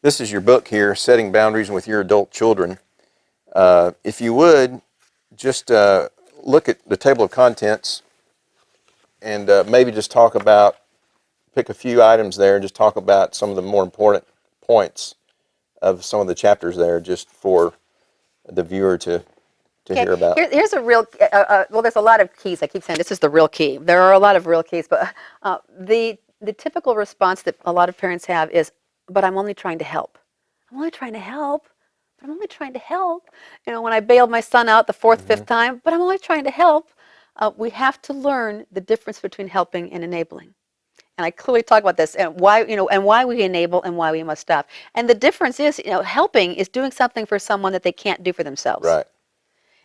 This is your book here, Setting Boundaries with Your Adult Children. If you would, just look at the table of contents and maybe just pick a few items there and just talk about some of the more important points of some of the chapters there, just for the viewer to hear about. Here's a real, well, there's a lot of keys. I keep saying this is the real key. There are a lot of real keys, but the typical response that a lot of parents have is, but I'm only trying to help. I'm only trying to help. But I'm only trying to help. You know, when I bailed my son out the fourth, fifth time, but I'm only trying to help. We have to learn the difference between helping and enabling. And I clearly talk about this and why, and why we enable and why we must stop. And the difference is, helping is doing something for someone that they can't do for themselves. Right.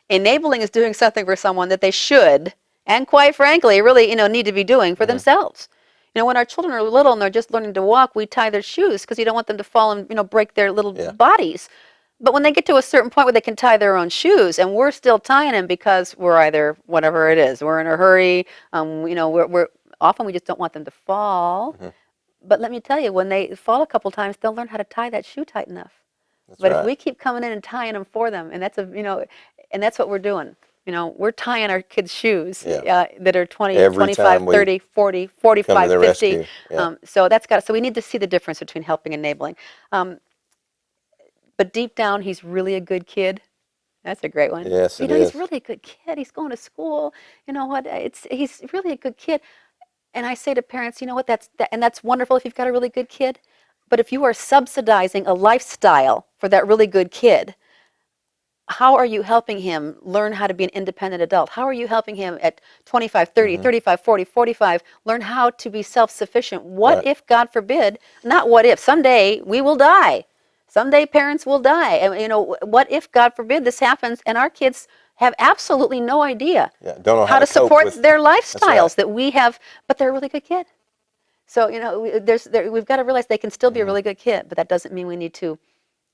Enabling is doing something for someone that they should, and quite frankly, really, need to be doing for themselves. When our children are little and they're just learning to walk, we tie their shoes because you don't want them to fall and, break their little bodies. But when they get to a certain point where they can tie their own shoes, and we're still tying them because we're either, whatever it is, we're in a hurry, we're often we just don't want them to fall. But let me tell you, when they fall a couple times, they'll learn how to tie that shoe tight enough. But if we keep coming in and tying them for them, and that's what we're doing. We're tying our kids' shoes that are 20, Every 25, 30, 40, 45, 50. So we need to see the difference between helping and enabling. But deep down, he's really a good kid. That's a great one. Yes, it is. is. He's really a good kid. He's going to school. You know what? He's really a good kid. And I say to parents, that's wonderful if you've got a really good kid. But if you are subsidizing a lifestyle for that really good kid, how are you helping him learn how to be an independent adult? How are you helping him at 25, 30, 35, 40, 45 learn how to be self-sufficient? What if, God forbid, not what if, someday we will die. Someday parents will die. And, what if, God forbid, this happens and our kids have absolutely no idea don't know how to support their lifestyles that we have, but they're a really good kid. So, we've got to realize they can still be a really good kid, but that doesn't mean we need to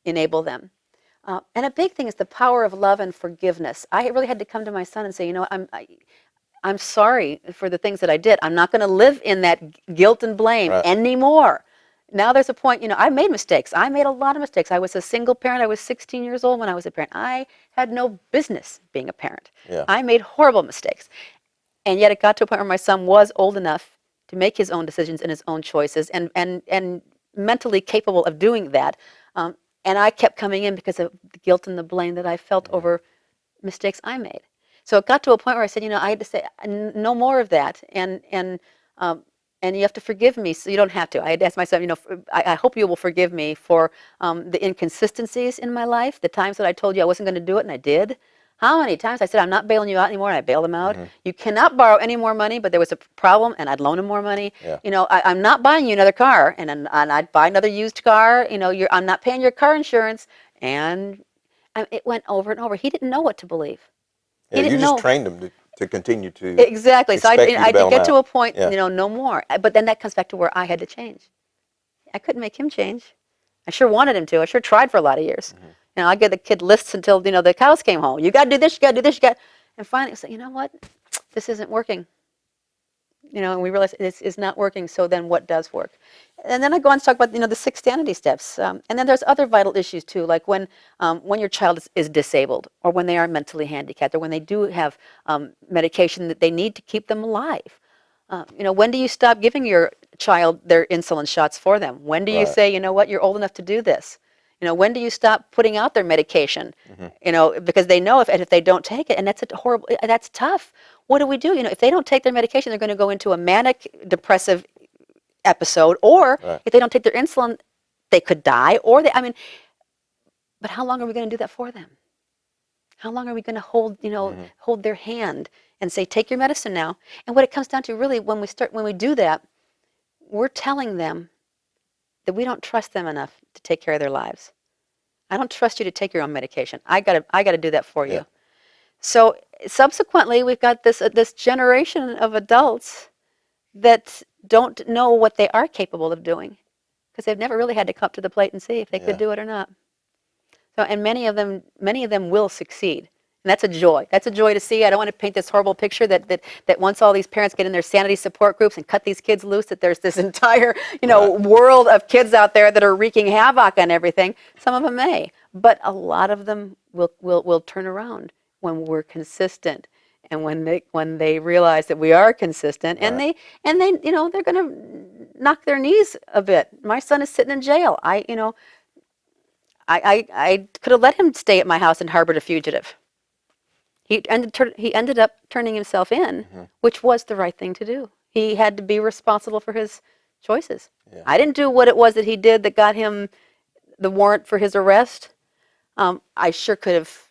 enable them. And a big thing is the power of love and forgiveness. I really had to come to my son and say, I'm sorry for the things that I did. I'm not going to live in that guilt and blame anymore. Now there's a point, I made mistakes. I made a lot of mistakes. I was a single parent. I was 16 years old when I was a parent. I had no business being a parent. I made horrible mistakes. And yet it got to a point where my son was old enough to make his own decisions and his own choices and mentally capable of doing that. And I kept coming in because of the guilt and the blame that I felt over mistakes I made. So it got to a point where I said, I had to say, no more of that. And you have to forgive me. So you don't have to. I had asked myself, I hope you will forgive me for the inconsistencies in my life, the times that I told you I wasn't going to do it and I did. How many times I said, I'm not bailing you out anymore, and I bailed him out. You cannot borrow any more money, but there was a problem, and I'd loan him more money. I'm not buying you another car, and I'd buy another used car. I'm not paying your car insurance. And it went over and over. He didn't know what to believe. He didn't know. You just trained him to continue to exactly. So I did get to a point, yeah. No more. But then that comes back to where I had to change. I couldn't make him change. I sure wanted him to. I sure tried for a lot of years. I get the kid lists until, the cows came home. You got to do this, you got to do this, and finally I said, you know what? This isn't working. And we realized this is not working, so then what does work? And then I go on to talk about, the 6 SANITY steps. And then there's other vital issues too, like when your child is disabled, or when they are mentally handicapped, or when they do have medication that they need to keep them alive. When do you stop giving your child their insulin shots for them? When do you say, you know what, you're old enough to do this? When do you stop putting out their medication? Because they know if they don't take it, and that's tough. What do we do? If they don't take their medication, they're going to go into a manic depressive episode, or if they don't take their insulin, they could die, but how long are we going to do that for them? How long are we going to hold, hold their hand and say, take your medicine now? And what it comes down to really, when we do that, we're telling them that we don't trust them enough to take care of their lives. I don't trust you to take your own medication. I gotta do that for you. So subsequently, we've got this generation of adults that don't know what they are capable of doing, because they've never really had to come up to the plate and see if they could do it or not. So, and many of them will succeed. And that's a joy. That's a joy to see. I don't want to paint this horrible picture that once all these parents get in their sanity support groups and cut these kids loose, that there's this entire, world of kids out there that are wreaking havoc on everything. Some of them may, but a lot of them will turn around when we're consistent. And when they realize that we are consistent, and they they're going to knock their knees a bit. My son is sitting in jail. I could have let him stay at my house and harbored a fugitive. He ended up turning himself in, which was the right thing to do. He had to be responsible for his choices. Yeah. I didn't do what it was that he did that got him the warrant for his arrest. I sure could have,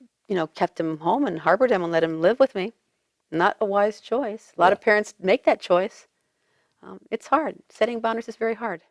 kept him home and harbored him and let him live with me. Not a wise choice. A lot of parents make that choice. It's hard. Setting boundaries is very hard.